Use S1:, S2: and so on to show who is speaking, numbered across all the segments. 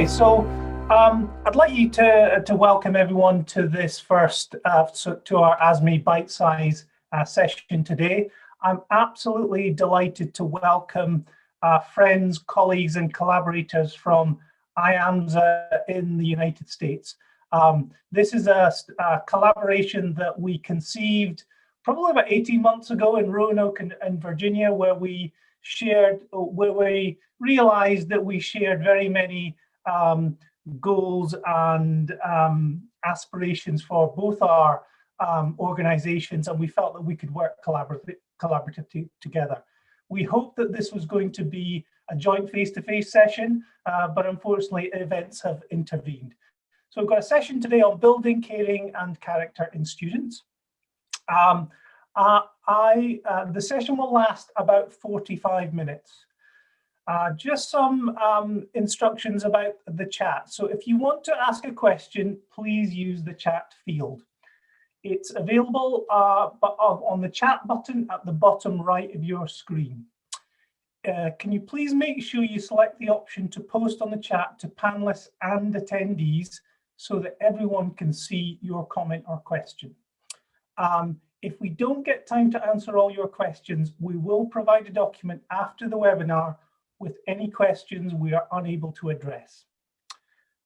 S1: So I'd like you to welcome everyone to this first, to our ASME Bite-Size session today. I'm absolutely delighted to welcome friends, colleagues and collaborators from IAMSA in the United States. This is a collaboration that we conceived probably about 18 months ago in Roanoke and Virginia, where we realized that we shared very many goals and aspirations for both our organizations, and we felt that we could work collaboratively together. We hoped that this was going to be a joint face-to-face session, but unfortunately events have intervened. So we've got a session today on building, caring and character in students. The session will last about 45 minutes. Just some instructions about the chat. So if you want to ask a question, please use the chat field. It's available on the chat button at the bottom right of your screen. Can you please make sure you select the option to post on the chat to panelists and attendees so that everyone can see your comment or question. If we don't get time to answer all your questions, we will provide a document after the webinar with any questions we are unable to address.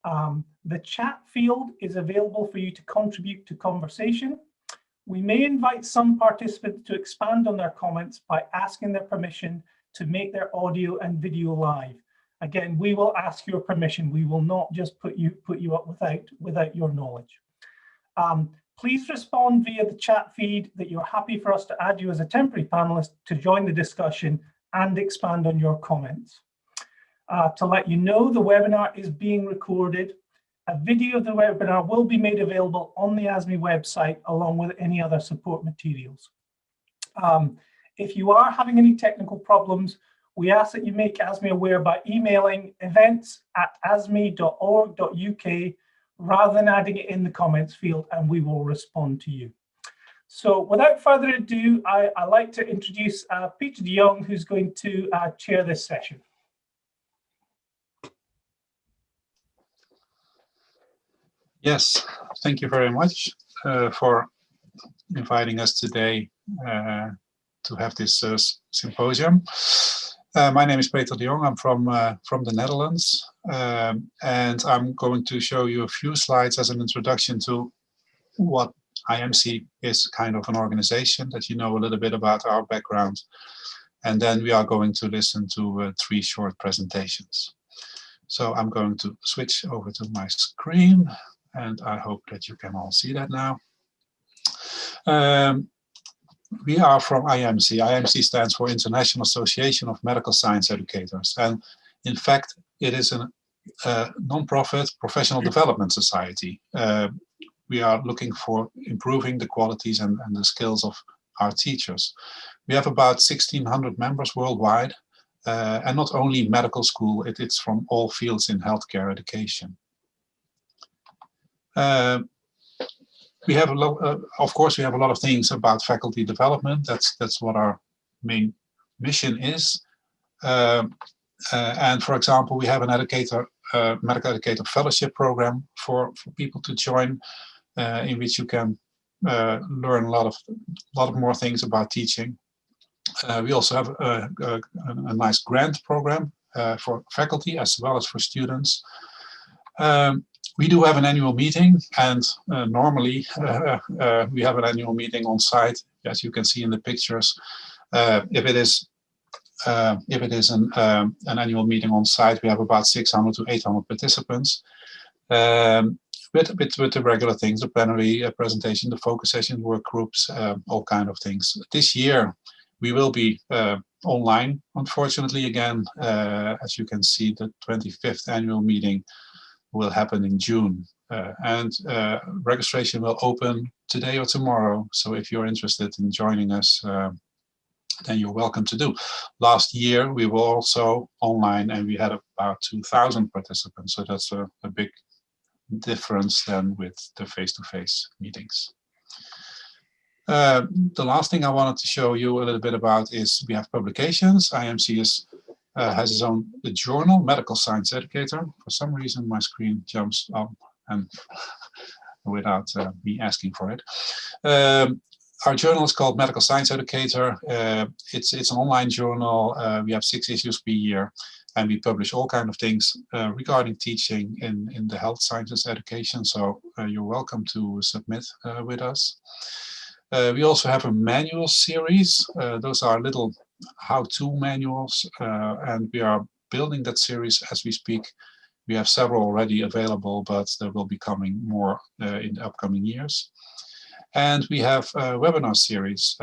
S1: The chat field is available for you to contribute to conversation. We may invite some participants to expand on their comments by asking their permission to make their audio and video live. Again, we will ask your permission. We will not just put you up without your knowledge. Please respond via the chat feed that you're happy for us to add you as a temporary panelist to join the discussion and expand on your comments. To let you know, the webinar is being recorded. A video of the webinar will be made available on the ASME website along with any other support materials. If you are having any technical problems, we ask that you make ASME aware by emailing events@asme.org.uk rather than adding it in the comments field, and we will respond to you. So without further ado, I'd like to introduce Peter de Jong, who's going to chair this session.
S2: Yes, thank you very much for inviting us today to have this symposium. My name is Peter de Jong. I'm from the Netherlands, and I'm going to show you a few slides as an introduction to what IMC is, kind of an organization, that you know a little bit about our background. And then we are going to listen to 3 short presentations. So I'm going to switch over to my screen, and I hope that you can all see that now. We are from IMC. IMC stands for International Association of Medical Science Educators. And in fact, it is a non-profit professional development society. We are looking for improving the qualities and the skills of our teachers. We have about 1,600 members worldwide, and not only medical school, it's from all fields in healthcare education. We have a lot, of course, we have a lot of things about faculty development. That's what our main mission is. And for example, we have an medical educator fellowship program for people to join, in which you can learn a lot more things about teaching. We also have a nice grant program for faculty as well as for students. We do have an annual meeting, and normally we have an annual meeting on site, as you can see in the pictures. If it is an annual meeting on site, we have about 600 to 800 participants. With the regular things, the plenary presentation, the focus session, work groups, all kind of things. This year we will be online, unfortunately, again. As you can see, the 25th annual meeting will happen in June, and registration will open today or tomorrow. So if you're interested in joining us, then you're welcome to do. Last year we were also online, and we had about 2,000 participants. So that's a big difference than with the face-to-face meetings. The last thing I wanted to show you a little bit about is we have publications. IMC is has his own journal, Medical Science Educator. For some reason, my screen jumps up and without me asking for it. Our journal is called Medical Science Educator. It's an online journal. We have 6 issues per year, and we publish all kinds of things regarding teaching in the health sciences education. So you're welcome to submit with us. We also have a manual series. Those are little how-to manuals, and we are building that series as we speak. We have several already available, but there will be coming more in the upcoming years. And we have a webinar series,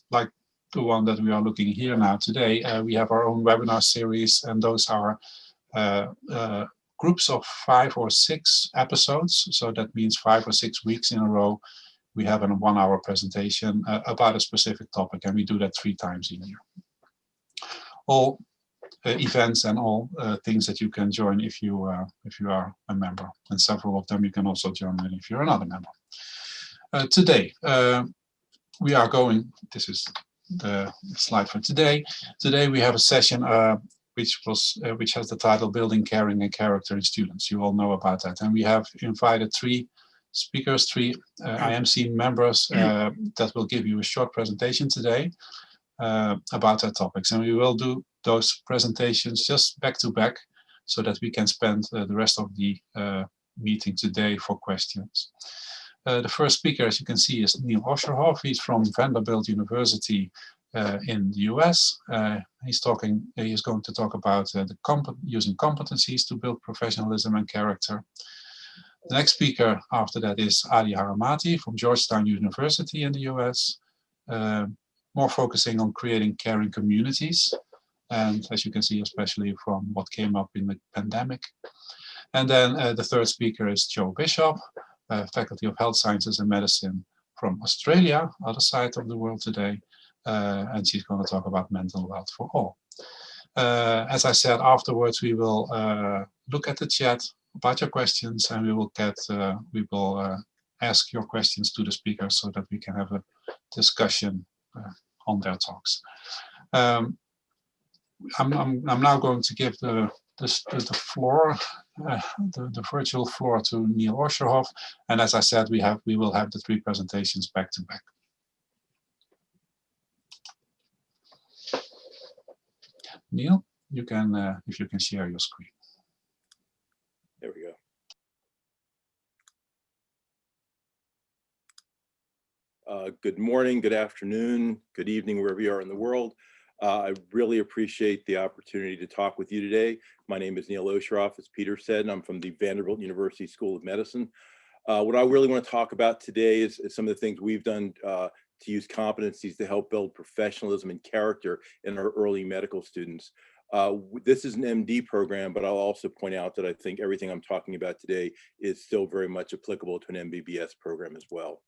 S2: like the one that we are looking here now today. We have our own webinar series, and those are groups of 5 or 6 episodes. So that means 5 or 6 weeks in a row. We have a 1-hour presentation about a specific topic, and we do that 3 times a year. All events and all things that you can join if you are a member, and several of them you can also join if you're another member. Today we are going. This is the slide for today. Today we have a session which has the title "Building Caring and Character in Students." You all know about that, and we have invited 3 speakers, 3 IMC members that will give you a short presentation today about our topics, and we will do those presentations just back to back so that we can spend the rest of the meeting today for questions. The first speaker, as you can see, is Neil Osheroff. He's from Vanderbilt University in the US. He's going to talk about using competencies to build professionalism and character. The next speaker after that is Haramati from Georgetown University in the US, more focusing on creating caring communities. And as you can see, especially from what came up in the pandemic. And then the third speaker is Jo Bishop, Faculty of Health Sciences and Medicine from Australia, other side of the world today. And she's going to talk about mental health for all. As I said, afterwards we will look at the chat about your questions, and we will ask your questions to the speakers so that we can have a discussion on their talks. I'm now going to give the floor, the virtual floor to Neil Osheroff, and as I said, we will have the 3 presentations back to back. Neil, you can if you can share your screen.
S3: There we go. Good morning, good afternoon, good evening, wherever you are in the world. I really appreciate the opportunity to talk with you today. My name is Neil Osheroff, as Peter said, and I'm from the Vanderbilt University School of Medicine. What I really want to talk about today is some of the things we've done to use competencies to help build professionalism and character in our early medical students. This is an MD program, but I'll also point out that I think everything I'm talking about today is still very much applicable to an MBBS program as well.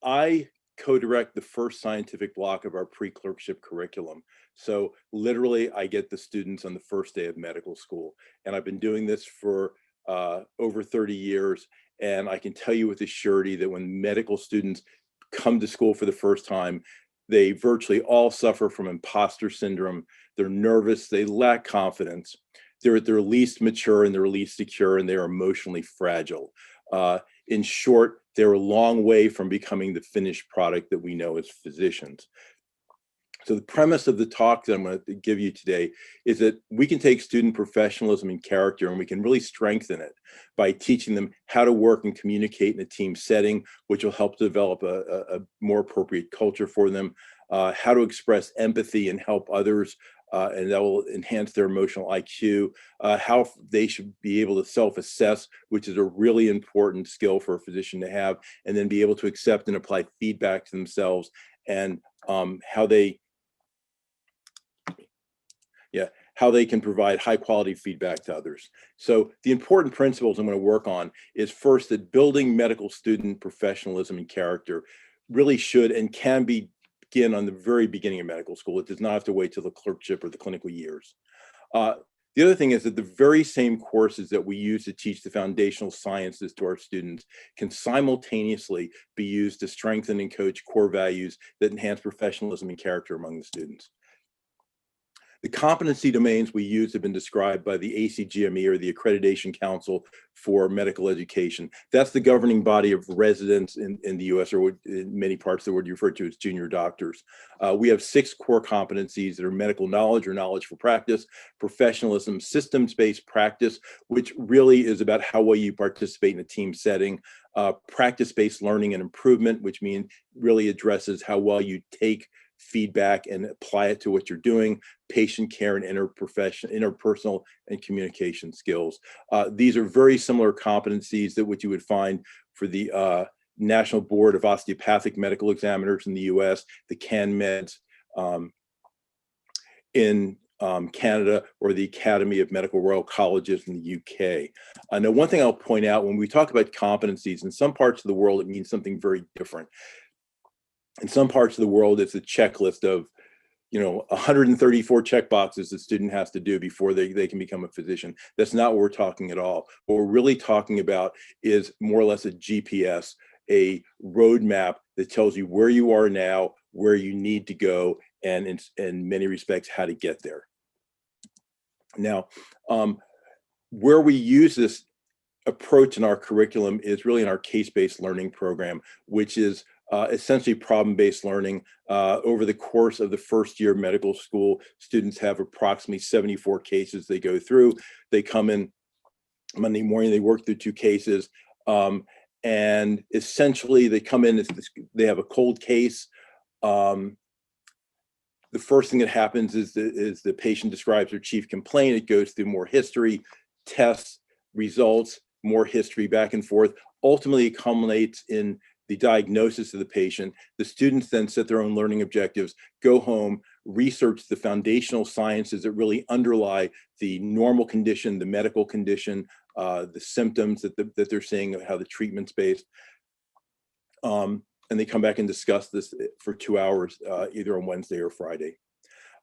S3: I co-direct the first scientific block of our pre-clerkship curriculum. So literally, I get the students on the first day of medical school. And I've been doing this for over 30 years. And I can tell you with a surety that when medical students come to school for the first time, they virtually all suffer from imposter syndrome. They're nervous, they lack confidence. They're at their least mature and they're least secure, and they're emotionally fragile. In short, they're a long way from becoming the finished product that we know as physicians. So the premise of the talk that I'm going to give you today is that we can take student professionalism and character and we can really strengthen it by teaching them how to work and communicate in a team setting, which will help develop a more appropriate culture for them, how to express empathy and help others, and that will enhance their emotional IQ, how they should be able to self-assess, which is a really important skill for a physician to have, and then be able to accept and apply feedback to themselves, and how they can provide high quality feedback to others. So the important principles I'm going to work on is first that building medical student professionalism and character really should and can begin on the very beginning of medical school. It does not have to wait till the clerkship or the clinical years. The other thing is that the very same courses that we use to teach the foundational sciences to our students can simultaneously be used to strengthen and coach core values that enhance professionalism and character among the students. The competency domains we use have been described by the ACGME, or the Accreditation Council for Medical Education. That's the governing body of residents in the US, or in many parts of the world you refer to as junior doctors. We have 6 core competencies that are medical knowledge, or knowledge for practice, professionalism, systems-based practice, which really is about how well you participate in a team setting, practice-based learning and improvement, which means really addresses how well you take feedback and apply it to what you're doing, patient care, and interpersonal and communication skills. These are very similar competencies that what you would find for the National Board of Osteopathic Medical Examiners in the US, the CanMeds in Canada, or the Academy of Medical Royal Colleges in the UK. Now, one thing I'll point out, when we talk about competencies, in some parts of the world, it means something very different. In some parts of the world, it's a checklist of, 134 check boxes the student has to do before they can become a physician. That's not what we're talking at all. What we're really talking about is more or less a GPS, a roadmap that tells you where you are now, where you need to go, and in many respects, how to get there. Now, where we use this approach in our curriculum is really in our case-based learning program, which is essentially problem-based learning. Over the course of the first year of medical school, students have approximately 74 cases they go through. They come in Monday morning, they work through 2 cases, and essentially they come in, they have a cold case. The first thing that happens is the patient describes their chief complaint. It goes through more history, tests, results, more history, back and forth. Ultimately, it culminates in the diagnosis of the patient. The students then set their own learning objectives, go home, research the foundational sciences that really underlie the normal condition, the medical condition, the symptoms that they're seeing, how the treatment's based. And they come back and discuss this for 2 hours, either on Wednesday or Friday.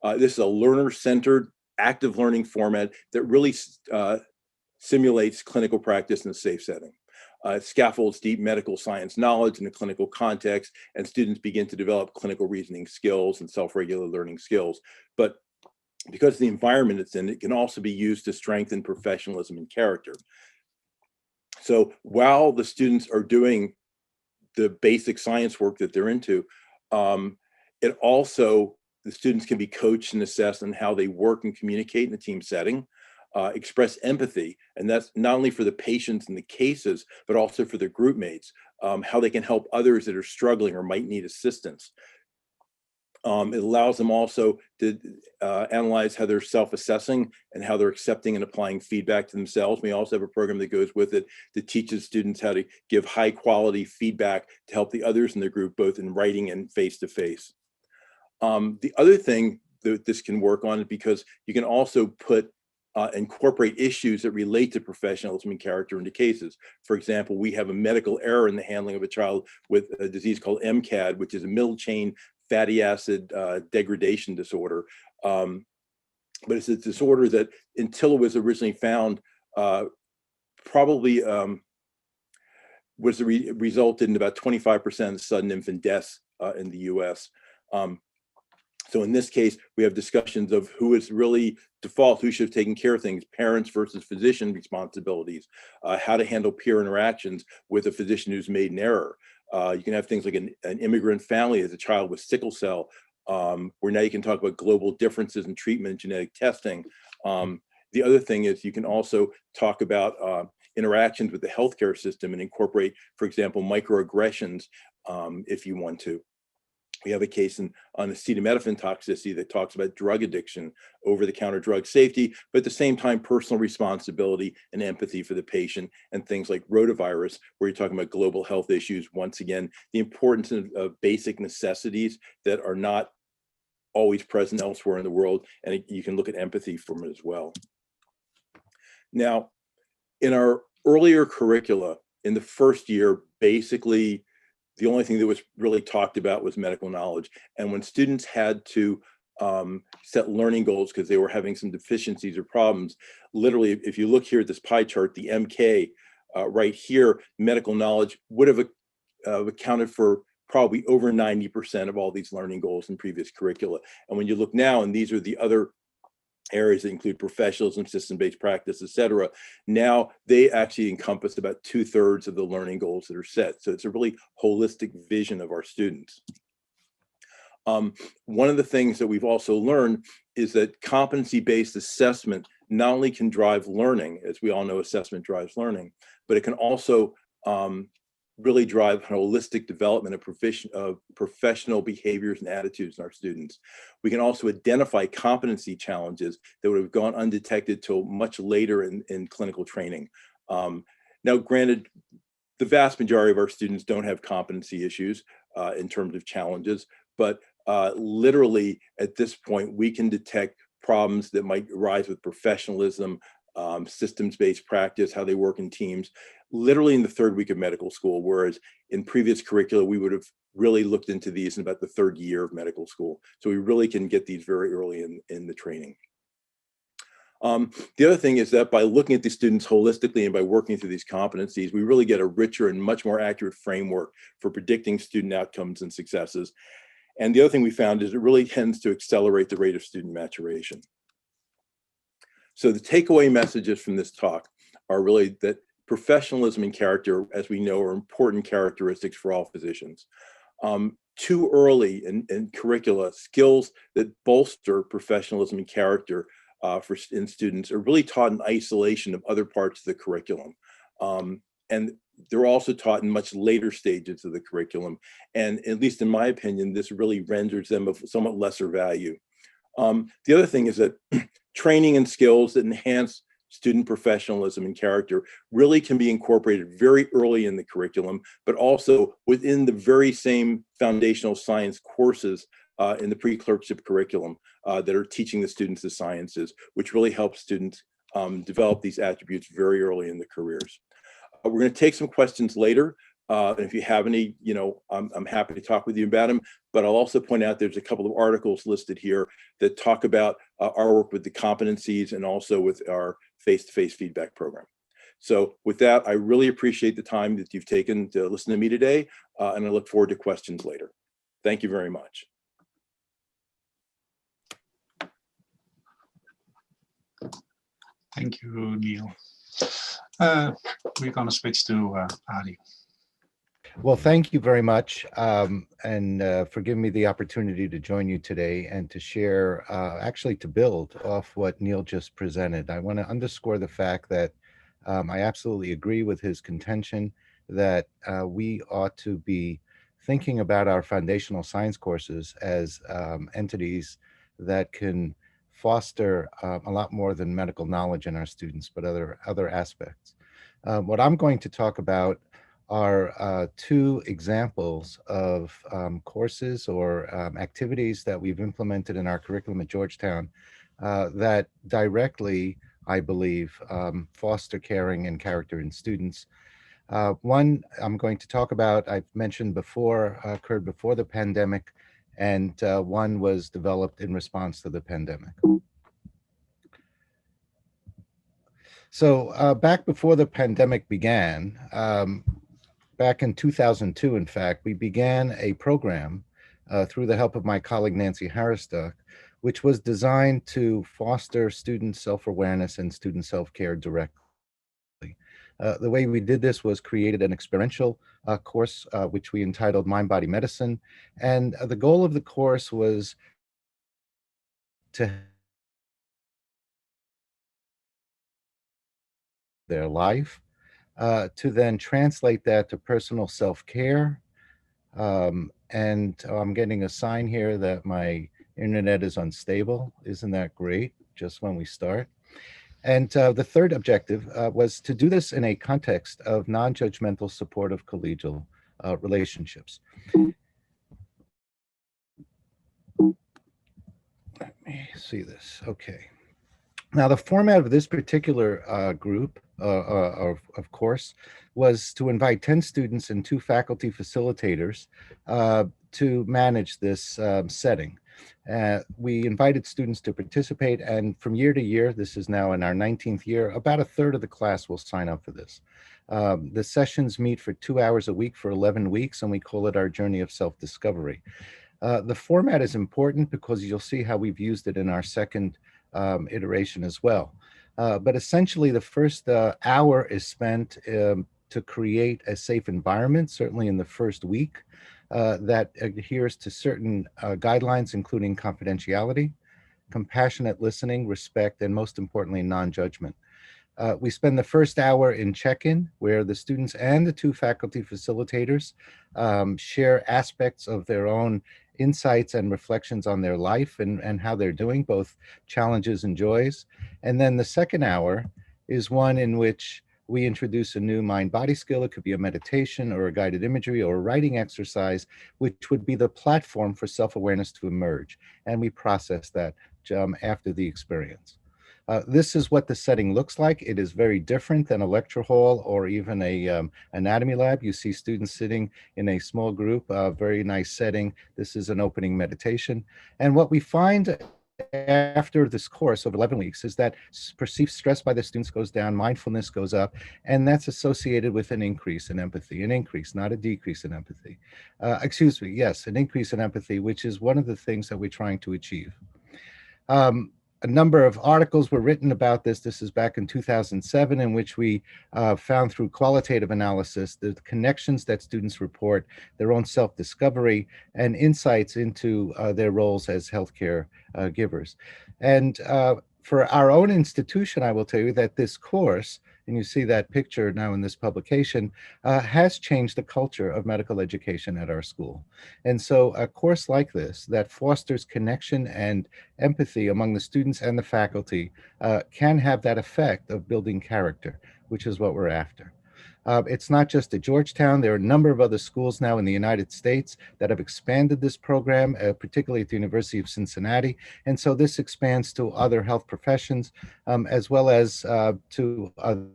S3: This is a learner-centered, active learning format that really simulates clinical practice in a safe setting. Scaffolds deep medical science knowledge in a clinical context, and students begin to develop clinical reasoning skills and self-regulated learning skills. But because of the environment it's in, it can also be used to strengthen professionalism and character. So while the students are doing the basic science work that they're into, it also, the students can be coached and assessed on how they work and communicate in a team setting, express empathy, and that's not only for the patients and the cases, but also for their group mates, how they can help others that are struggling or might need assistance. It allows them also to analyze how they're self-assessing and how they're accepting and applying feedback to themselves. We also have a program that goes with it that teaches students how to give high quality feedback to help the others in their group, both in writing and face-to-face. The other thing that this can work on is because you can also incorporate issues that relate to professionalism and character into cases. For example, we have a medical error in the handling of a child with a disease called MCAD, which is a middle chain fatty acid degradation disorder. But it's a disorder that, until it was originally found, probably resulted in about 25% of sudden infant deaths in the US. So in this case, we have discussions of who is really default, who should have taken care of things, parents versus physician responsibilities, how to handle peer interactions with a physician who's made an error. You can have things like an immigrant family as a child with sickle cell, where now you can talk about global differences in treatment, genetic testing. The other thing is you can also talk about interactions with the healthcare system and incorporate, for example, microaggressions if you want to. We have a case on acetaminophen toxicity that talks about drug addiction, over-the-counter drug safety, but at the same time, personal responsibility and empathy for the patient, and things like rotavirus, where you're talking about global health issues. Once again, the importance of basic necessities that are not always present elsewhere in the world, and you can look at empathy from it as well. Now, in our earlier curricula, in the first year, basically, the only thing that was really talked about was medical knowledge. And when students had to set learning goals because they were having some deficiencies or problems, literally, if you look here at this pie chart, the MK right here, medical knowledge would have accounted for probably over 90% of all these learning goals in previous curricula. And when you look now, and these are the other areas that include professionalism, system-based practice, etc. Now they actually encompass about 2/3 of the learning goals that are set. So it's a really holistic vision of our students. One of the things that we've also learned is that competency-based assessment not only can drive learning, as we all know assessment drives learning, but it can also really drive holistic development of professional behaviors and attitudes in our students. We can also identify competency challenges that would have gone undetected till much later in clinical training. Now, granted, the vast majority of our students don't have competency issues in terms of challenges, but literally at this point, we can detect problems that might arise with professionalism, systems-based practice, how they work in teams, literally in the 3rd week of medical school, whereas in previous curricula, we would have really looked into these in about the 3rd year of medical school. So we really can get these very early in the training. The other thing is that by looking at the students holistically and by working through these competencies, we really get a richer and much more accurate framework for predicting student outcomes and successes. And the other thing we found is it really tends to accelerate the rate of student maturation. So the takeaway messages from this talk are really that professionalism and character, as we know, are important characteristics for all physicians. Too early in curricula, skills that bolster professionalism and character in students are really taught in isolation of other parts of the curriculum. And they're also taught in much later stages of the curriculum. And at least in my opinion, this really renders them of somewhat lesser value. The other thing is that training and skills that enhance student professionalism and character really can be incorporated very early in the curriculum, but also within the very same foundational science courses in the pre-clerkship curriculum that are teaching the students the sciences, which really helps students develop these attributes very early in their careers. We're going to take some questions later. And if you have any, I'm happy to talk with you about them, but I'll also point out there's a couple of articles listed here that talk about our work with the competencies and also with our face-to-face feedback program. So with that, I really appreciate the time that you've taken to listen to me today, and I look forward to questions later. Thank you very much.
S2: Thank you, Neil. We're going to switch to Adi.
S4: Well, thank you very much, and for giving me the opportunity to join you today and to share, actually to build off what Neil just presented. I want to underscore the fact that I absolutely agree with his contention that we ought to be thinking about our foundational science courses as entities that can foster a lot more than medical knowledge in our students, but other aspects. What I'm going to talk about are 2 examples of courses or activities that we've implemented in our curriculum at Georgetown that directly, I believe, foster caring and character in students. One I'm going to talk about, I've mentioned before, occurred before the pandemic, and one was developed in response to the pandemic. So back before the pandemic began, back in 2002, in fact, we began a program through the help of my colleague, Nancy Harristock, which was designed to foster student self-awareness and student self-care directly. The way we did this was created an experiential course, which we entitled Mind Body Medicine. And the goal of the course was to their life, to then translate that to personal self-care. And I'm getting a sign here that my internet is unstable. Isn't that great? Just when we start. And the third objective was to do this in a context of non-judgmental, supportive, collegial relationships. Let me see this. Okay. Now, the format of this particular group, of course, was to invite 10 students and 2 faculty facilitators to manage this setting. We invited students to participate, and from year to year, this is now in our 19th year, about 1/3 of the class will sign up for this. The sessions meet for 2 hours a week for 11 weeks, and we call it our journey of self-discovery. The format is important because you'll see how we've used it in our second iteration as well. But essentially, the first hour is spent to create a safe environment, certainly in the first week, that adheres to certain guidelines, including confidentiality, compassionate listening, respect, and most importantly, non-judgment. We spend the first hour in check-in, where the students and the two faculty facilitators share aspects of their own insights and reflections on their life and how they're doing, both challenges and joys. And then the second hour is one in which we introduce a new mind-body skill. It could be a meditation or a guided imagery or a writing exercise, which would be the platform for self-awareness to emerge. And we process that after the experience. This is what the setting looks like. It is very different than a lecture hall or even a anatomy lab. You see students sitting in a small group, very nice setting. This is an opening meditation. And what we find after this course of 11 weeks is that perceived stress by the students goes down, mindfulness goes up, and that's associated with an increase in empathy, an increase, not a decrease in empathy. Excuse me, yes, an increase in empathy, which is one of the things that we're trying to achieve. A number of articles were written about this. This is back in 2007, in which we found through qualitative analysis the connections that students report, their own self-discovery, and insights into their roles as healthcare givers. And for our own institution, I will tell you that this course, and you see that picture now in this publication, has changed the culture of medical education at our school. And so a course like this that fosters connection and empathy among the students and the faculty can have that effect of building character, which is what we're after. It's not just at Georgetown. There are a number of other schools now in the United States that have expanded this program, particularly at the University of Cincinnati. And so this expands to other health professions, as well as to other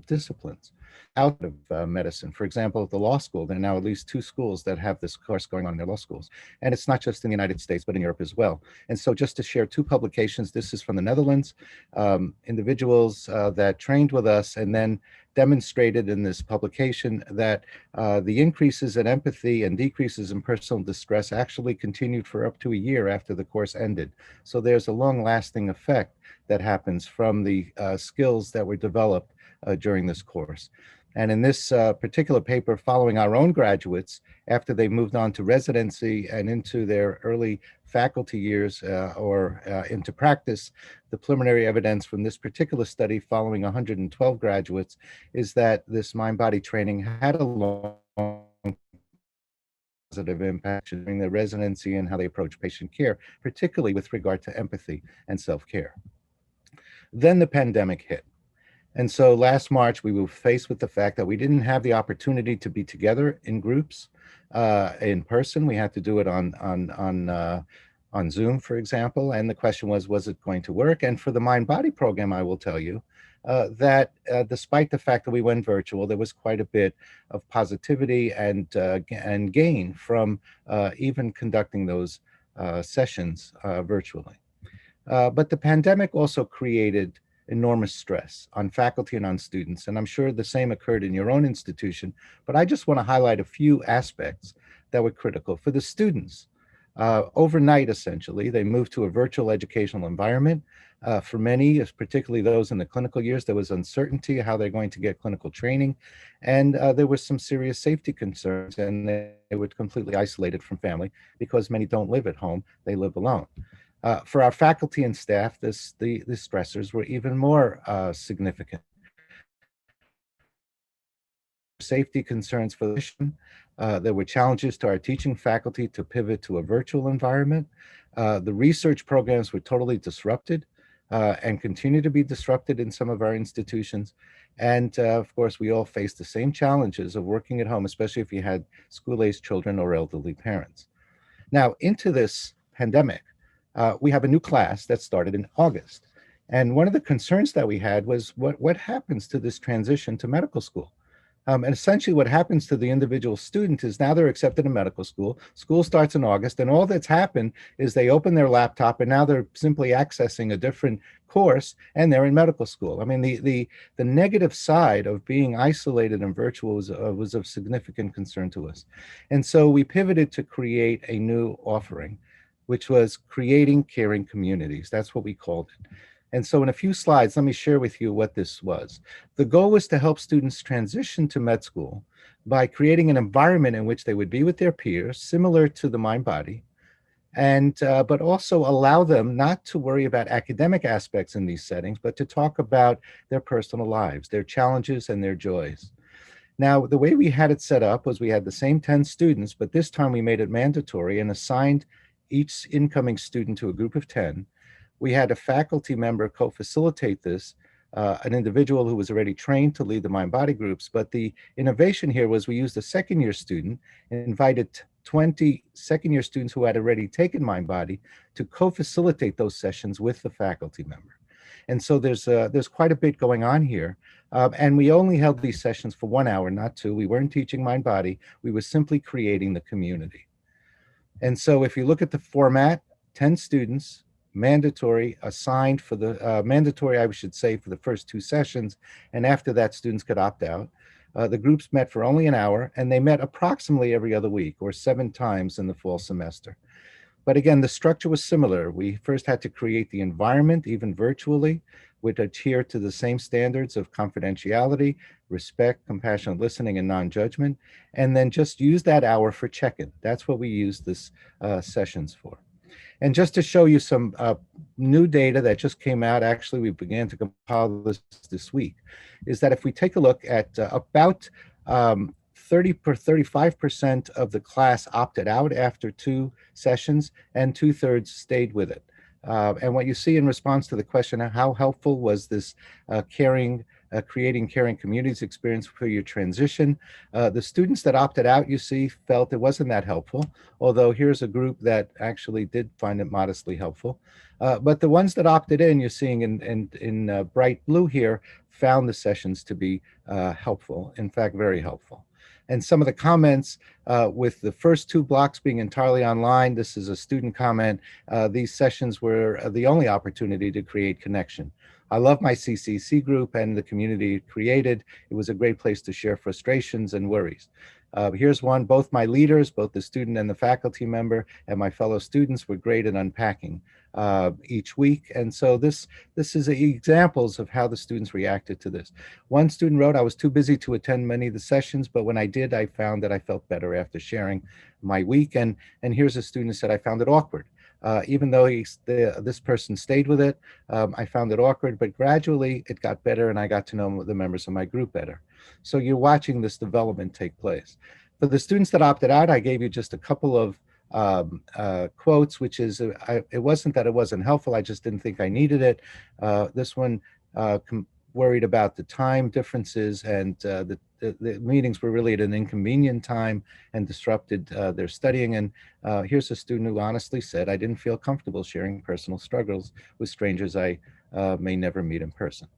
S4: disciplines out of medicine. For example, at the law school, there are now at least 2 schools that have this course going on in their law schools. And it's not just in the United States, but in Europe as well. And so just to share 2 publications, this is from the Netherlands, individuals that trained with us and then demonstrated in this publication that the increases in empathy and decreases in personal distress actually continued for up to a year after the course ended. So there's a long-lasting effect that happens from the skills that were developed during this course. And in this particular paper, following our own graduates, after they moved on to residency and into their early faculty years or into practice, the preliminary evidence from this particular study following 112 graduates is that this mind-body training had a long positive impact during their residency and how they approach patient care, particularly with regard to empathy and self-care. Then the pandemic hit. And so last March, we were faced with the fact that we didn't have the opportunity to be together in groups in person. We had to do it on Zoom, for example. And the question was it going to work? And for the mind-body program, I will tell you that despite the fact that we went virtual, there was quite a bit of positivity and gain from even conducting those sessions virtually. But the pandemic also created enormous stress on faculty and on students. And I'm sure the same occurred in your own institution, but I just want to highlight a few aspects that were critical. For the students, overnight, essentially, they moved to a virtual educational environment. For many, particularly those in the clinical years, there was uncertainty how they're going to get clinical training. And there was some serious safety concerns, and they were completely isolated from family because many don't live at home, they live alone. For our faculty and staff, the stressors were even more significant. Safety concerns for the mission. There were challenges to our teaching faculty to pivot to a virtual environment. The research programs were totally disrupted and continue to be disrupted in some of our institutions. And of course, we all face the same challenges of working at home, especially if you had school-aged children or elderly parents. Now, into this pandemic, we have a new class that started in August. And one of the concerns that we had was what happens to this transition to medical school? And essentially what happens to the individual student is now they're accepted in medical school. School starts in August, and all that's happened is they open their laptop and now they're simply accessing a different course and they're in medical school. I mean, the negative side of being isolated and virtual was of significant concern to us. And so we pivoted to create a new offering which was creating caring communities. That's what we called it. And so in a few slides, let me share with you what this was. The goal was to help students transition to med school by creating an environment in which they would be with their peers, similar to the mind-body, and but also allow them not to worry about academic aspects in these settings, but to talk about their personal lives, their challenges and their joys. Now, the way we had it set up was we had the same 10 students, but this time we made it mandatory and assigned each incoming student to a group of 10. We had a faculty member co-facilitate this, an individual who was already trained to lead the mind-body groups. But the innovation here was we used a second-year student and invited 20 second-year students who had already taken mind-body to co-facilitate those sessions with the faculty member. And so there's quite a bit going on here. And we only held these sessions for 1 hour, not 2. We weren't teaching mind-body. We were simply creating the community. And so if you look at the format, 10 students, mandatory, assigned for the, mandatory, I should say, for the first 2 sessions. And after that, students could opt out. The groups met for only an hour, and they met approximately every other week, or 7 times in the fall semester. But again, the structure was similar. We first had to create the environment, even virtually, which adhere to the same standards of confidentiality, respect, compassionate listening, and non-judgment, and then just use that hour for check-in. That's what we use this sessions for. And just to show you some new data that just came out, actually we began to compile this week, is that if we take a look at about 35% of the class opted out after 2 sessions, and 2/3 stayed with it. And what you see in response to the question, how helpful was this creating caring communities experience for your transition? The students that opted out, you see, felt it wasn't that helpful, although here's a group that actually did find it modestly helpful. But the ones that opted in, you're seeing in bright blue here, found the sessions to be helpful, in fact, very helpful. And some of the comments with the first 2 blocks being entirely online, this is a student comment, these sessions were the only opportunity to create connection. I love my CCC group and the community it created. It was a great place to share frustrations and worries. Here's one, both my leaders, both the student and the faculty member, and my fellow students were great at unpacking each week. And so this is examples of how the students reacted to this. One student wrote, I was too busy to attend many of the sessions, but when I did, I found that I felt better after sharing my week. And here's a student who said, I found it awkward. Even though this person stayed with it, I found it awkward, but gradually it got better and I got to know the members of my group better. So you're watching this development take place. For the students that opted out, I gave you just a couple of quotes, which is, it wasn't that it wasn't helpful, I just didn't think I needed it. This one worried about the time differences, and the meetings were really at an inconvenient time and disrupted their studying. And here's a student who honestly said, I didn't feel comfortable sharing personal struggles with strangers I may never meet in person.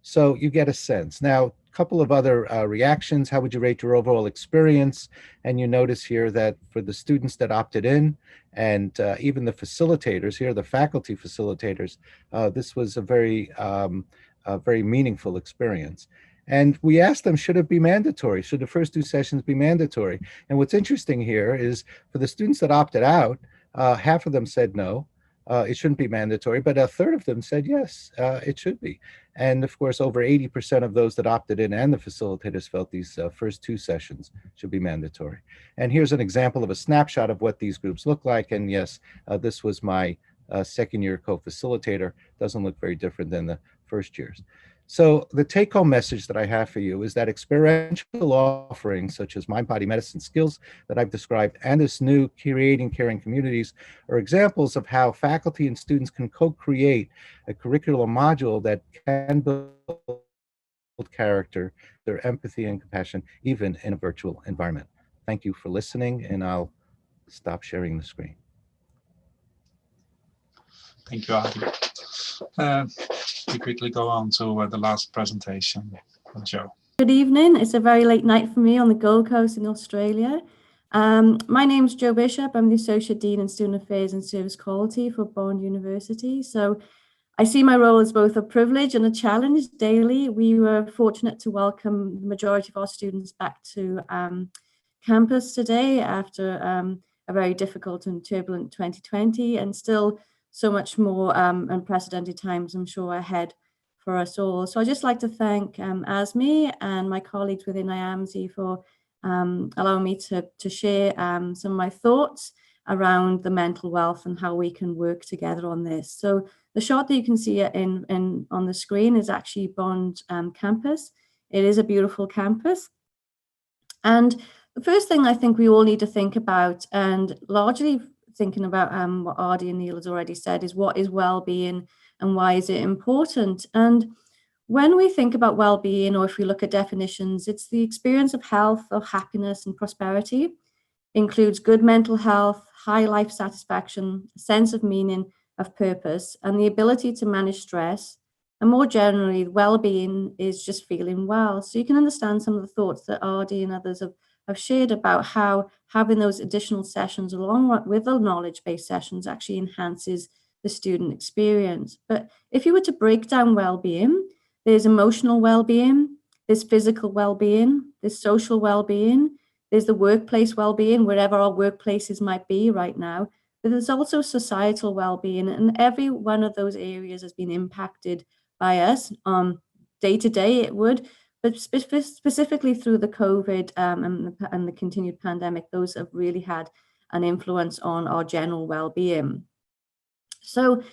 S4: So you get a sense. Now, a couple of other reactions. How would you rate your overall experience? And you notice here that for the students that opted in, and even the facilitators here, the faculty facilitators, this was a very meaningful experience. And we asked them, should it be mandatory? Should the first 2 sessions be mandatory? And what's interesting here is for the students that opted out, half of them said no, it shouldn't be mandatory, but 1/3 of them said yes, it should be. And of course, over 80% of those that opted in and the facilitators felt these first 2 sessions should be mandatory. And here's an example of a snapshot of what these groups look like. And yes, this was my second-year co-facilitator. Doesn't look very different than the first years. So the take-home message that I have for you is that experiential offerings such as mind-body medicine skills that I've described and this new creating caring communities are examples of how faculty and students can co-create a curriculum module that can build character, their empathy and compassion, even in a virtual environment. Thank you for listening, and I'll stop sharing the screen.
S2: Thank you, Adi. We quickly go on to the last presentation, Joe.
S5: Good evening. It's a very late night for me on the Gold Coast in Australia. My name's Jo Bishop. I'm the Associate Dean in Student Affairs and Service Quality for Bond University. So I see my role as both a privilege and a challenge daily. We were fortunate to welcome the majority of our students back to campus today after a very difficult and turbulent 2020, and still so much more unprecedented times, I'm sure, ahead for us all. So I'd just like to thank ASME and my colleagues within IAMSI for allowing me to share some of my thoughts around the mental wealth and how we can work together on this. So the shot that you can see on the screen is actually Bond campus. It is a beautiful campus. And the first thing I think we all need to think about, and largely thinking about what Ardy and Neil has already said, is what is well-being and why is it important? And when we think about well-being, or if we look at definitions, it's the experience of health or happiness and prosperity. Includes good mental health, high life satisfaction, a sense of meaning, of purpose, and the ability to manage stress. And more generally, well-being is just feeling well. So you can understand some of the thoughts that Ardy and others have shared about how having those additional sessions along with the knowledge-based sessions actually enhances the student experience. But if you were to break down well-being, there's emotional well-being, there's physical well-being, there's social well-being, there's the workplace well-being, wherever our workplaces might be right now, but there's also societal well-being, and every one of those areas has been impacted by us day to day. It would, but specifically through the COVID and the continued pandemic, those have really had an influence on our general well-being. So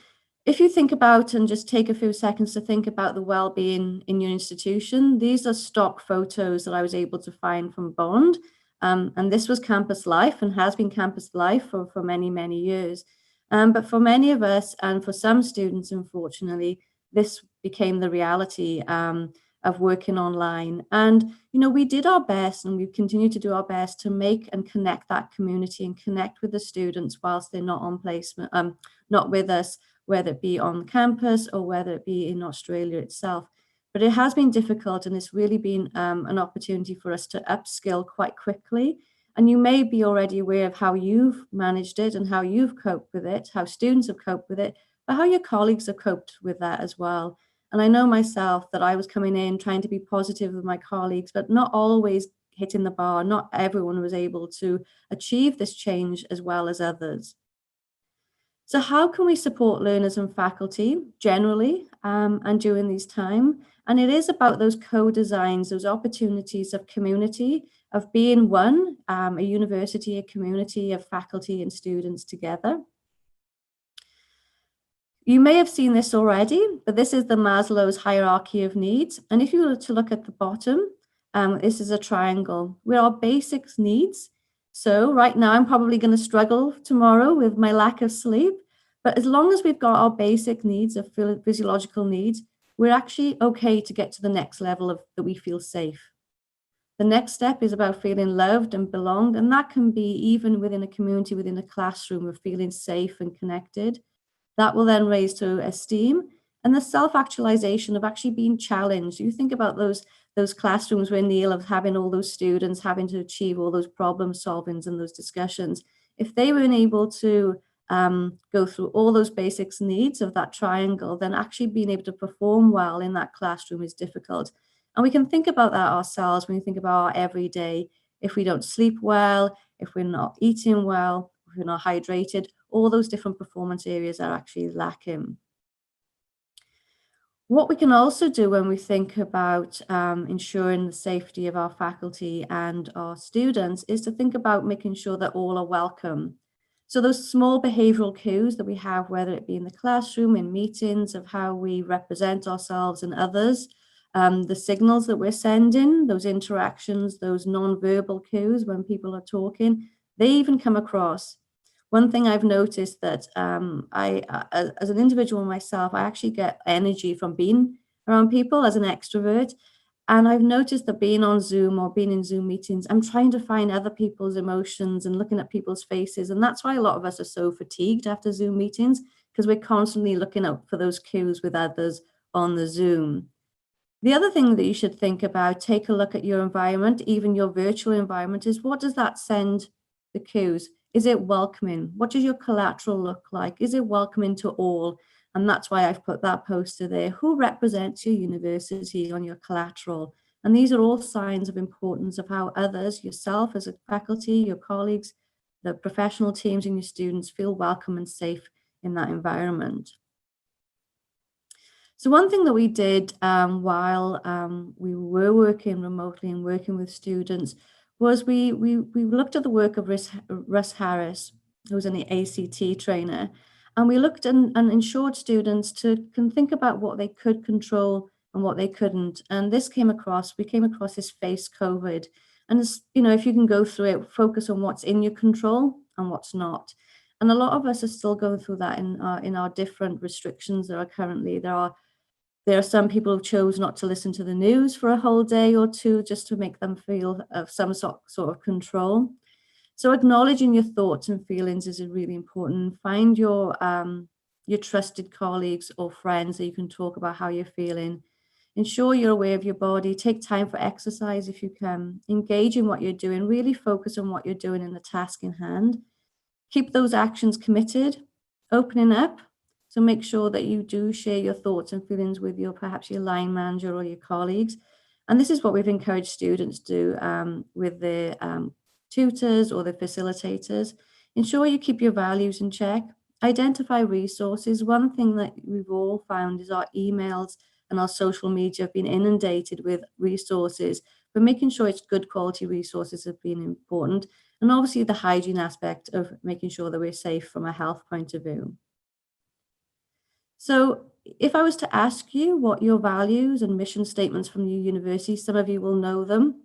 S5: if you think about, and just take a few seconds to think about the well-being in your institution, these are stock photos that I was able to find from Bond. And this was campus life and has been campus life for many, many years. But for many of us and for some students, unfortunately, this became the reality of working online. And, you know, we did our best, and we continue to do our best to make and connect that community and connect with the students whilst they're not on placement, not with us, whether it be on campus or whether it be in Australia itself. But it has been difficult, and it's really been an opportunity for us to upskill quite quickly. And you may be already aware of how you've managed it and how you've coped with it, how students have coped with it, but how your colleagues have coped with that as well. And I know myself that I was coming in trying to be positive with my colleagues, but not always hitting the bar. Not everyone was able to achieve this change as well as others. So how can we support learners and faculty generally and during these time? And it is about those co-designs, those opportunities of community, of being one, a university, a community of faculty and students together. You may have seen this already, but this is the Maslow's hierarchy of needs. And if you were to look at the bottom, this is a triangle where our basic needs. So right now I'm probably going to struggle tomorrow with my lack of sleep, but as long as we've got our basic needs of physiological needs, we're actually okay to get to the next level of that we feel safe. The next step is about feeling loved and belonged, and that can be even within a community, within a classroom, of feeling safe and connected. That will then raise to esteem and the self-actualization of actually being challenged. You think about those classrooms where Neil of having all those students having to achieve all those problem solvings and those discussions. If they weren't able to go through all those basics needs of that triangle, then actually being able to perform well in that classroom is difficult. And we can think about that ourselves when we think about our everyday. If we don't sleep well, if we're not eating well, if we're not hydrated, all those different performance areas are actually lacking. What we can also do when we think about ensuring the safety of our faculty and our students is to think about making sure that all are welcome. So those small behavioral cues that we have, whether it be in the classroom, in meetings, of how we represent ourselves and others, the signals that we're sending, those interactions, those non-verbal cues when people are talking, they even come across. One thing I've noticed that as an individual myself, I actually get energy from being around people as an extrovert. And I've noticed that being on Zoom or being in Zoom meetings, I'm trying to find other people's emotions and looking at people's faces. And that's why a lot of us are so fatigued after Zoom meetings, because we're constantly looking out for those cues with others on the Zoom. The other thing that you should think about, take a look at your environment, even your virtual environment, is what does that send the cues? Is it welcoming? What does your collateral look like? Is it welcoming to all? And that's why I've put that poster there. Who represents your university on your collateral? And these are all signs of importance of how others, yourself as a faculty, your colleagues, the professional teams and your students feel welcome and safe in that environment. So one thing that we did while we were working remotely and working with students was we looked at the work of Russ Harris, who was an ACT trainer, and we looked and ensured students can think about what they could control and what they couldn't. And this we came across this face COVID. And if you can go through it, focus on what's in your control and what's not. And a lot of us are still going through that in our different restrictions that are currently. There are some people who chose not to listen to the news for a whole day or two just to make them feel of some sort of control. So acknowledging your thoughts and feelings is really important. Find your trusted colleagues or friends that you can talk about how you're feeling. Ensure you're aware of your body. Take time for exercise if you can. Engage in what you're doing. Really focus on what you're doing in the task in hand. Keep those actions committed. Opening up. So make sure that you do share your thoughts and feelings with perhaps your line manager or your colleagues. And this is what we've encouraged students to do with their tutors or the facilitators. Ensure you keep your values in check. Identify resources. One thing that we've all found is our emails and our social media have been inundated with resources, but making sure it's good quality resources have been important. And obviously the hygiene aspect of making sure that we're safe from a health point of view. So if I was to ask you what your values and mission statements from your university, some of you will know them.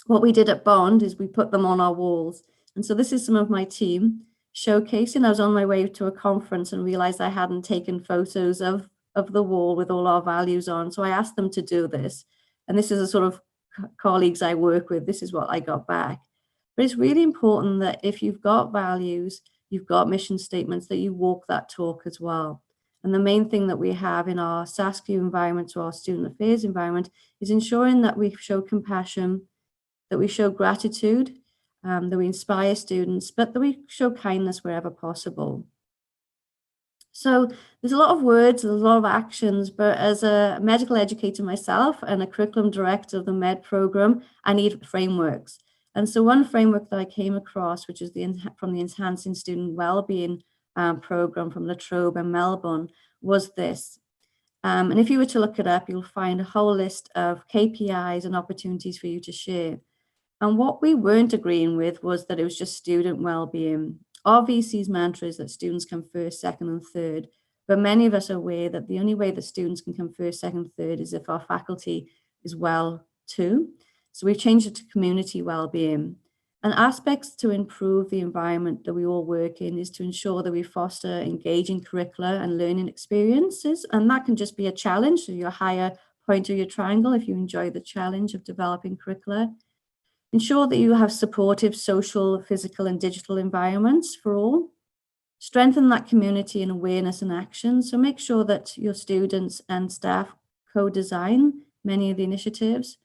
S5: What we did at Bond is we put them on our walls. And so this is some of my team showcasing. I was on my way to a conference and realized I hadn't taken photos of the wall with all our values on. So I asked them to do this. And this is a sort of colleagues I work with. This is what I got back. But it's really important that if you've got values, you've got mission statements, that you walk that talk as well. And the main thing that we have in our SASCU environment, or our student affairs environment, is ensuring that we show compassion, that we show gratitude, that we inspire students, but that we show kindness wherever possible. So there's a lot of words, there's a lot of actions, but as a medical educator myself and a curriculum director of the med program, I need frameworks. And so one framework that I came across, which is from the Enhancing Student Wellbeing program from La Trobe and Melbourne, was this. And if you were to look it up, you'll find a whole list of KPIs and opportunities for you to share. And what we weren't agreeing with was that it was just student well-being. Our VC's mantra is that students come first, second, and third. But many of us are aware that the only way that students can come first, second, third is if our faculty is well too. So we've changed it to community well-being. And aspects to improve the environment that we all work in is to ensure that we foster engaging curricula and learning experiences. And that can just be a challenge, so your higher point of your triangle if you enjoy the challenge of developing curricula. Ensure that you have supportive social, physical, and digital environments for all. Strengthen that community and awareness and action. So make sure that your students and staff co-design many of the initiatives.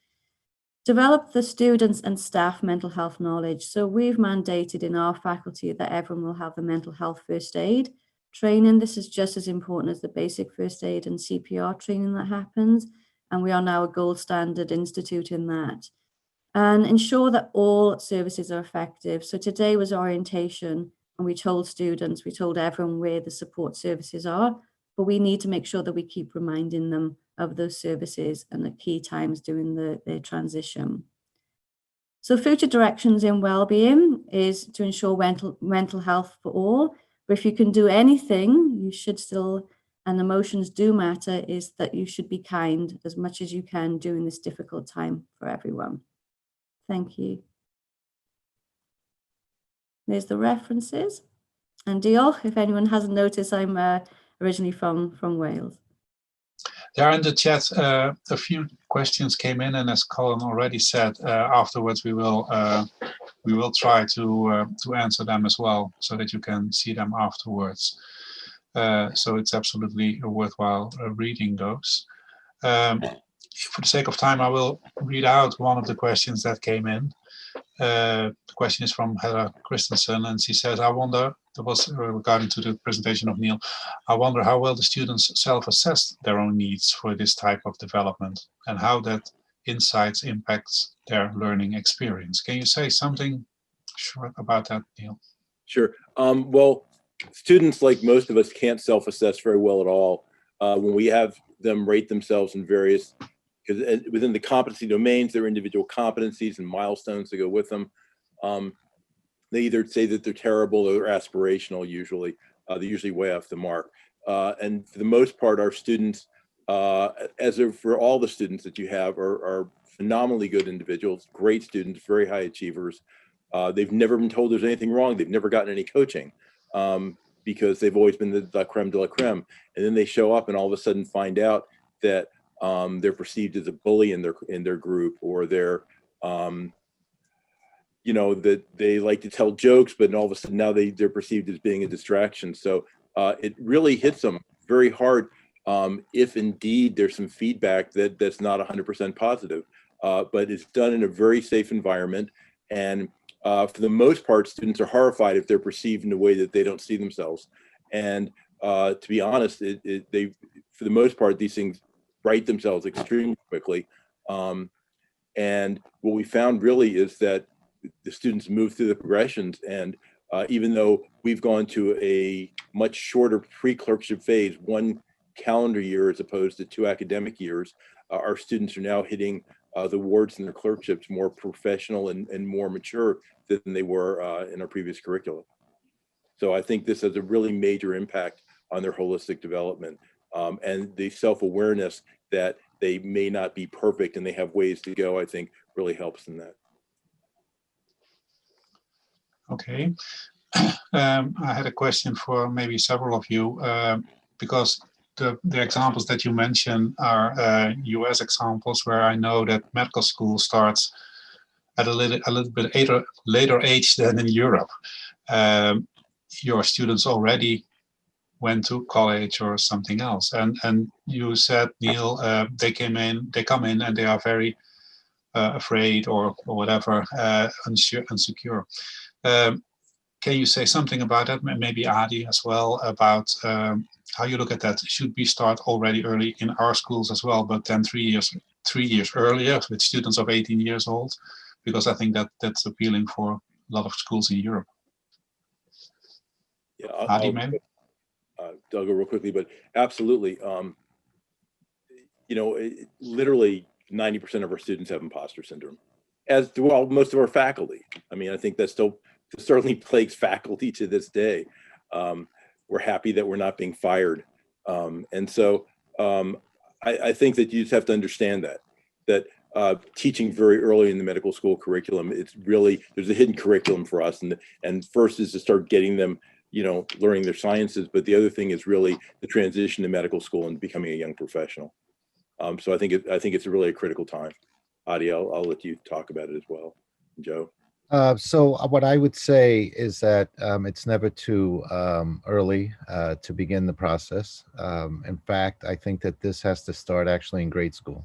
S5: Develop the students and staff mental health knowledge. So we've mandated in our faculty that everyone will have the mental health first aid training. This is just as important as the basic first aid and CPR training that happens. And we are now a gold standard institute in that. And ensure that all services are effective. So today was orientation, and we told students, we told everyone where the support services are, but we need to make sure that we keep reminding them of those services and the key times during their transition. So future directions in wellbeing is to ensure mental health for all, but if you can do anything, you should still, and emotions do matter, is that you should be kind as much as you can during this difficult time for everyone. Thank you. There's the references. And diolch, if anyone hasn't noticed, I'm originally from Wales.
S2: There in the chat, a few questions came in, and as Colin already said, afterwards we will try to answer them as well, so that you can see them afterwards. So it's absolutely worthwhile reading those. For the sake of time, I will read out one of the questions that came in. The question is from Heather Christensen, and she says, I wonder, that was regarding to the presentation of Neil, I wonder how well the students self-assess their own needs for this type of development and how that insights impacts their learning experience. Can you say something short about that, Neil?
S3: Sure. Well, students, like most of us, can't self-assess very well at all. When we have them rate themselves in various, because within the competency domains, there are individual competencies and milestones that go with them. They either say that they're terrible or they're aspirational. Usually, they're usually way off the mark. And for the most part, our students, for all the students that you have, are phenomenally good individuals, great students, very high achievers. They've never been told there's anything wrong. They've never gotten any coaching because they've always been the creme de la creme. And then they show up and all of a sudden find out that they're perceived as a bully in their group, or they're you know, that they like to tell jokes, but all of a sudden now they're perceived as being a distraction. So it really hits them very hard if indeed there's some feedback that's not 100% positive, but it's done in a very safe environment. And for the most part, students are horrified if they're perceived in a way that they don't see themselves. And to be honest, they, for the most part, these things right themselves extremely quickly. And what we found really is that the students move through the progressions, and even though we've gone to a much shorter pre-clerkship phase, 1 calendar year as opposed to 2 academic years, our students are now hitting the wards and their clerkships more professional and more mature than they were in our previous curriculum. So I think this has a really major impact on their holistic development, and the self-awareness that they may not be perfect and they have ways to go, I think really helps in that.
S2: Okay. I had a question for maybe several of you, because the examples that you mentioned are US examples where I know that medical school starts at a little bit later age than in Europe. Your students already went to college or something else, and you said, Neil, they come in and they are very afraid or whatever, insecure. Can you say something about that? Maybe Adi as well, about how you look at that. Should we start already early in our schools as well, but then 3 years earlier with students of 18 years old? Because I think that's appealing for a lot of schools in Europe.
S3: Yeah,
S2: Adi, maybe?
S3: I'll go real quickly, but absolutely. You know, literally 90% of our students have imposter syndrome, as do most of our faculty. I mean, I think that still certainly plagues faculty to this day. We're happy that we're not being fired. And so I think that you just have to understand that teaching very early in the medical school curriculum, it's really, there's a hidden curriculum for us. And first is to start getting them, you know, learning their sciences. But the other thing is really the transition to medical school and becoming a young professional. So I think it's really a critical time. Adi, I'll let you talk about it as well. Joe?
S4: So what I would say is that it's never too early to begin the process. In fact, I think that this has to start actually in grade school.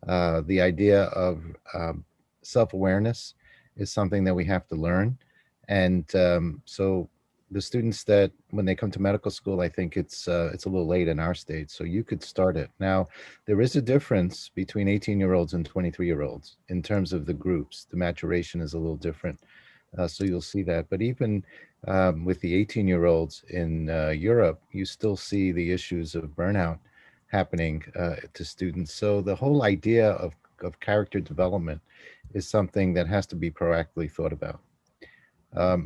S4: The idea of self-awareness is something that we have to learn. And so the students that, when they come to medical school, I think it's a little late in our state, so you could start it. Now, there is a difference between 18-year-olds and 23-year-olds in terms of the groups. The maturation is a little different, so you'll see that. But even with the 18-year-olds in Europe, you still see the issues of burnout happening to students. So the whole idea of character development is something that has to be proactively thought about.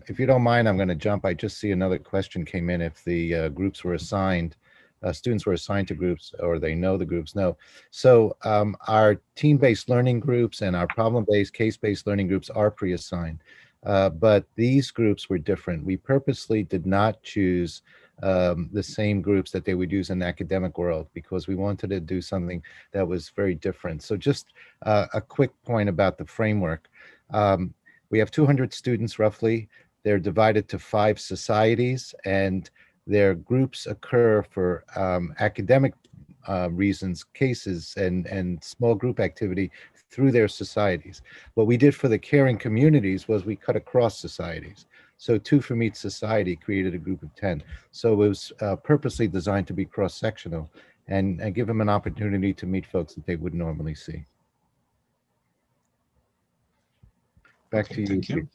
S4: If you don't mind, I'm going to jump. I just see another question came in. If the groups were assigned, students were assigned to groups, or they know the groups. No. So our team-based learning groups and our problem-based, case-based learning groups are pre-assigned. But these groups were different. We purposely did not choose the same groups that they would use in the academic world, because we wanted to do something that was very different. So just a quick point about the framework. We have 200 students roughly. They're divided to 5 societies, and their groups occur for academic reasons, cases, and small group activity through their societies. What we did for the caring communities was we cut across societies. So 2 from each society created a group of 10. So it was purposely designed to be cross-sectional and give them an opportunity to meet folks that they wouldn't normally see. Back to you.
S2: Thank you.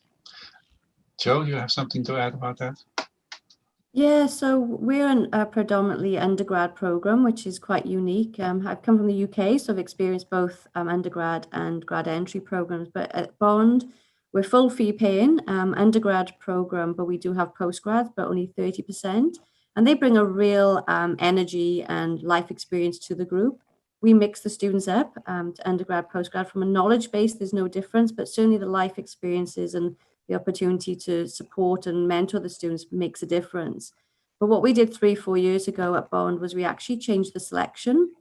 S2: Joe, you have something to add about that?
S5: Yeah, so we're a predominantly undergrad program, which is quite unique. I've come from the UK, so I've experienced both undergrad and grad entry programs. But at Bond, we're full fee paying undergrad program, but we do have postgrads, but only 30%. And they bring a real energy and life experience to the group. We mix the students up to undergrad, postgrad. From a knowledge base, there's no difference, but certainly the life experiences and the opportunity to support and mentor the students makes a difference. But what we did 3-4 years ago at Bond was we actually changed the selection.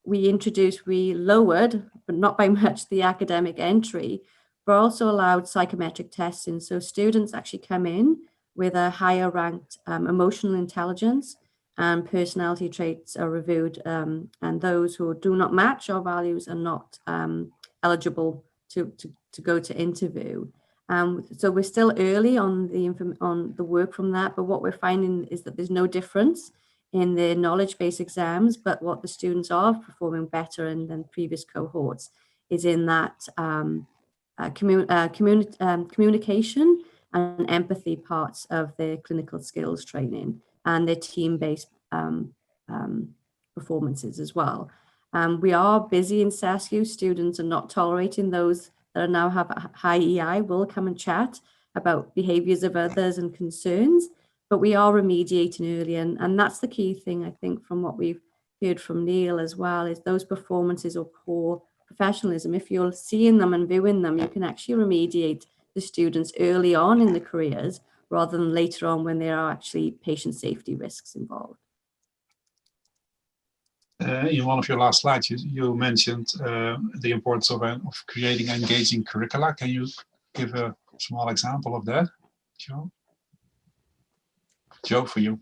S5: We lowered, but not by much, the academic entry, but also allowed psychometric testing. So students actually come in with a higher ranked emotional intelligence, and personality traits are reviewed, and those who do not match our values are not eligible to go to interview. So we're still early on the work from that, but what we're finding is that there's no difference in the knowledge-based exams, but what the students are performing better than previous cohorts is in that communication and empathy parts of their clinical skills training and their team-based performances as well. We are busy in SASU. Students are not tolerating those that now have a high EI will come and chat about behaviours of others and concerns, but we are remediating early. And that's the key thing, I think, from what we've heard from Neil as well, is those performances or poor professionalism. If you're seeing them and viewing them, you can actually remediate the students early on in the careers rather than later on when there are actually patient safety risks involved.
S2: In one of your last slides, you mentioned the importance of creating engaging curricula. Can you give a small example of that, Joe? Joe, for you.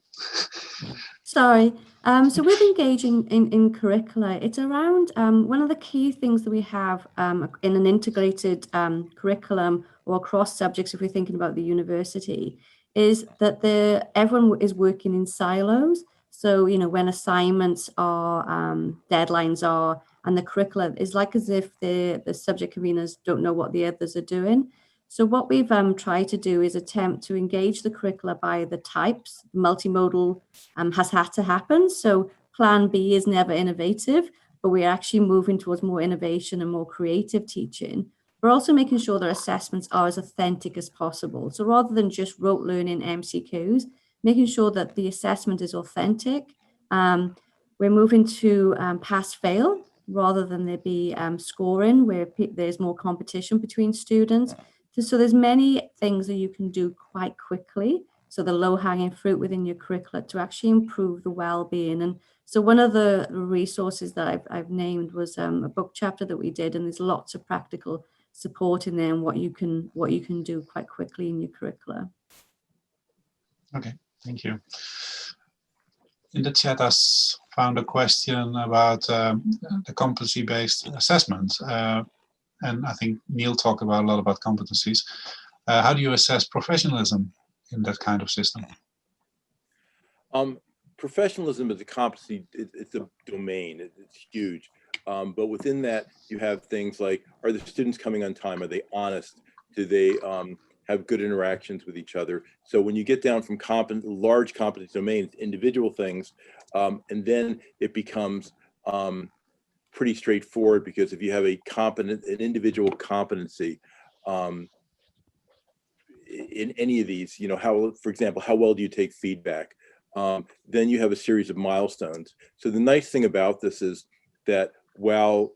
S5: Sorry. So with engaging in curricula, it's around one of the key things that we have in an integrated curriculum or across subjects, if we're thinking about the university, is that everyone is working in silos. So, you know, when assignments are, deadlines are, and the curricula is like as if the subject conveners don't know what the others are doing. So what we've tried to do is attempt to engage the curricula by the types. Multimodal has had to happen. So plan B is never innovative, but we're actually moving towards more innovation and more creative teaching. We're also making sure that assessments are as authentic as possible. So rather than just rote learning MCQs, making sure that the assessment is authentic. We're moving to pass-fail rather than there be scoring where there's more competition between students. So there's many things that you can do quite quickly. So the low-hanging fruit within your curricula to actually improve the well-being. And so one of the resources that I've named was a book chapter that we did, and there's lots of practical support in there and what you can do quite quickly in your curricula.
S2: Okay, thank you. In the chat, I found a question about the competency-based assessment. And I think Neil talked about a lot about competencies. How do you assess professionalism in that kind of system?
S3: Professionalism is a competency, it's a domain, it's huge. But within that, you have things like, are the students coming on time? Are they honest? Do they have good interactions with each other? So when you get down from large competency domains, individual things, and then it becomes pretty straightforward, because if you have an individual competency in any of these, you know, for example, how well do you take feedback? Then you have a series of milestones. So the nice thing about this is that while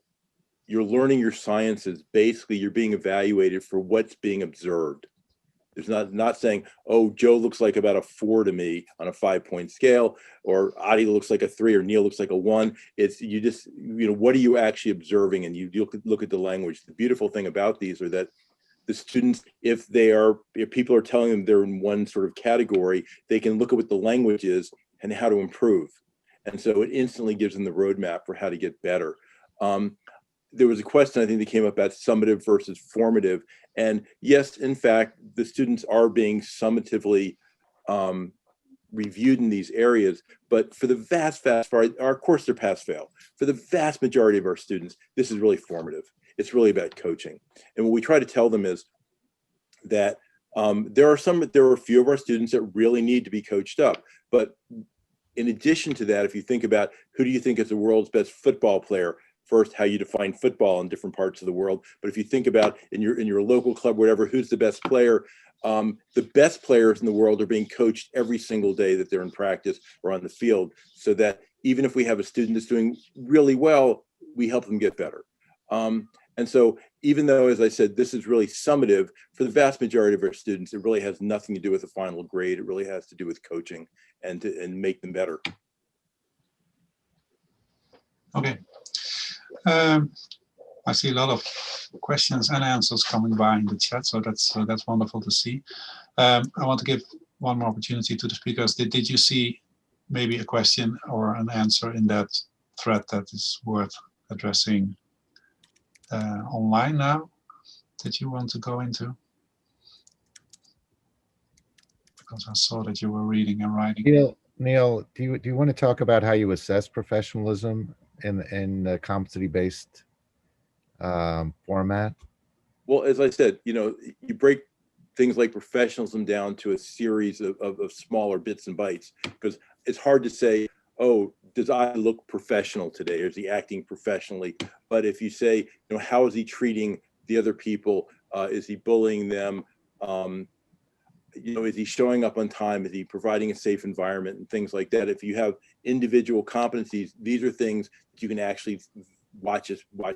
S3: you're learning your sciences, basically you're being evaluated for what's being observed. There's not saying, oh, Joe looks like about a 4 to me on a 5-point scale, or Adi looks like a 3, or Neil looks like a 1. It's you just, you know, what are you actually observing? And you look at the language. The beautiful thing about these are that the students, if people are telling them they're in one sort of category, they can look at what the language is and how to improve. And so it instantly gives them the roadmap for how to get better. There was a question, I think, that came up about summative versus formative. And yes, in fact, the students are being summatively reviewed in these areas, but for the vast part, of course, they're pass-fail. For the vast majority of our students, this is really formative. It's really about coaching. And what we try to tell them is that There are a few of our students that really need to be coached up, but in addition to that, if you think about who do you think is the world's best football player, first, how you define football in different parts of the world. But if you think about in your local club, whatever, who's the best player, the best players in the world are being coached every single day that they're in practice or on the field, so that even if we have a student that's doing really well, we help them get better. And so even though, as I said, this is really summative, for the vast majority of our students, it really has nothing to do with the final grade. It really has to do with coaching and make them better.
S2: Okay. I see a lot of questions and answers coming by in the chat, so that's wonderful to see. I want to give one more opportunity to the speakers. Did you see maybe a question or an answer in that thread that is worth addressing online now that you want to go into? Because I saw that you were reading and writing.
S4: Neil, do you want to talk about how you assess professionalism in the competency-based format?
S3: Well, as I said, you break things like professionalism down to a series of smaller bits and bytes, because it's hard to say, oh, does I look professional today, or is he acting professionally? But if you say, how is he treating the other people? Is he bullying them? Is he showing up on time? Is he providing a safe environment and things like that? If you have individual competencies, these are things that you can actually watch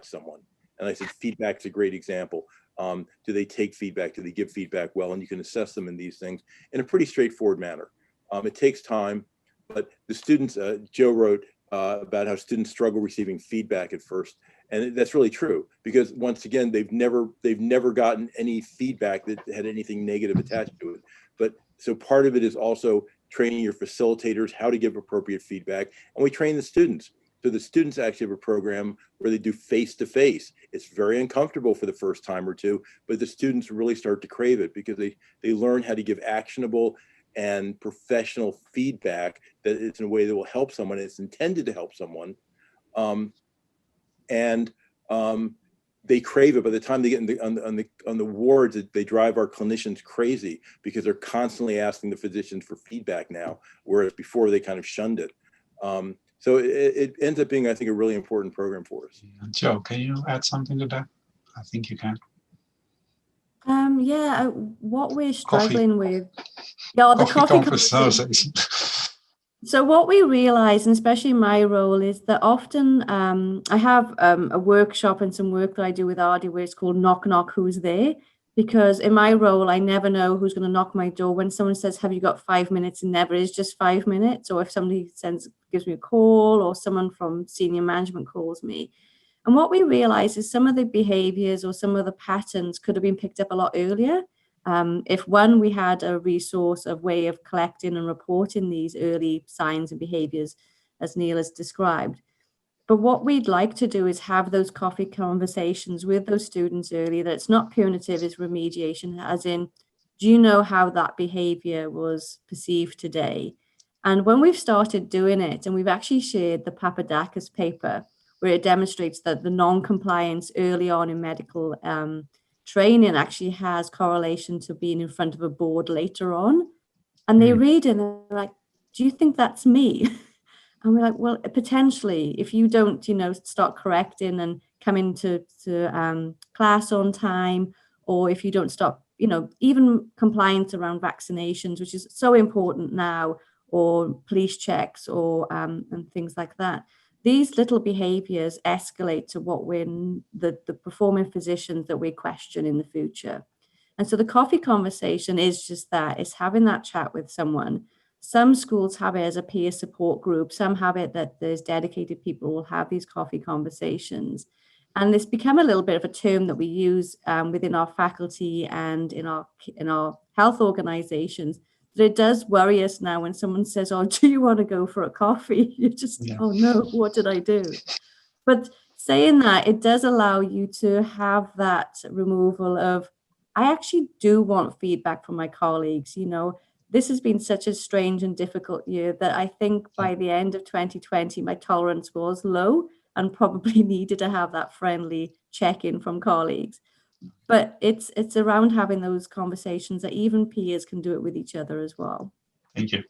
S3: someone. And I said, feedback's a great example. Do they take feedback? Do they give feedback well? And you can assess them in these things in a pretty straightforward manner. It takes time, but the students, Joe wrote about how students struggle receiving feedback at first. And that's really true, because once again, they've never gotten any feedback that had anything negative attached to it. But so part of it is also training your facilitators how to give appropriate feedback. And we train the students. So the students actually have a program where they do face-to-face. It's very uncomfortable for the first time or two, but the students really start to crave it because they learn how to give actionable and professional feedback that it's in a way that will help someone. It's intended to help someone. They crave it. By the time they get on the wards, they drive our clinicians crazy because they're constantly asking the physicians for feedback now, whereas before they kind of shunned it. So it ends up being, I think, a really important program for us.
S2: Joe, can you add something to that? I think you can.
S5: Yeah, what we're
S2: Coffee.
S5: struggling with. Yeah, the coffee
S2: conversation.
S5: So what we realize, and especially my role, is that often I have a workshop and some work that I do with Ardy where it's called Knock Knock, Who's There? Because in my role, I never know who's going to knock my door. When someone says, have you got 5 minutes? It never is just 5 minutes. Or if somebody gives me a call, or someone from senior management calls me. And what we realize is some of the behaviors or some of the patterns could have been picked up a lot earlier. If one, we had a resource of way of collecting and reporting these early signs and behaviors, as Neil has described. But what we'd like to do is have those coffee conversations with those students early, that it's not punitive, it's remediation, as in, do you know how that behavior was perceived today? And when we've started doing it, and we've actually shared the Papadakis paper, where it demonstrates that the non-compliance early on in medical training actually has correlation to being in front of a board later on. And they read it and they're like, do you think that's me? And we're like, well, potentially, if you don't, start correcting and come into class on time, or if you don't stop, even compliance around vaccinations, which is so important now, or police checks, or and things like that. These little behaviors escalate to what we're the performing physicians that we question in the future. And so the coffee conversation is just that, it's having that chat with someone. Some schools have it as a peer support group. Some have it that there's dedicated people who will have these coffee conversations. And it's become a little bit of a term that we use within our faculty and in our health organizations. But it does worry us now when someone says, oh, do you want to go for a coffee? You're just, oh no, what did I do? But saying that, it does allow you to have that removal of, I actually do want feedback from my colleagues. This has been such a strange and difficult year that I think by the end of 2020, my tolerance was low and probably needed to have that friendly check-in from colleagues. but it's around having those conversations that even peers can do it with each other as well.
S2: Thank you.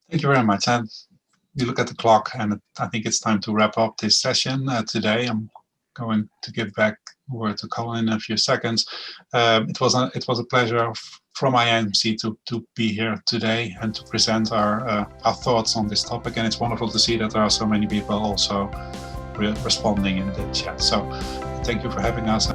S2: Thank you very much. And you look at the clock, and I think it's time to wrap up this session today. I'm going to give back word to Colin in a few seconds. It was a pleasure from IMC to be here today and to present our thoughts on this topic. And it's wonderful to see that there are so many people also responding in the chat. So thank you for having us.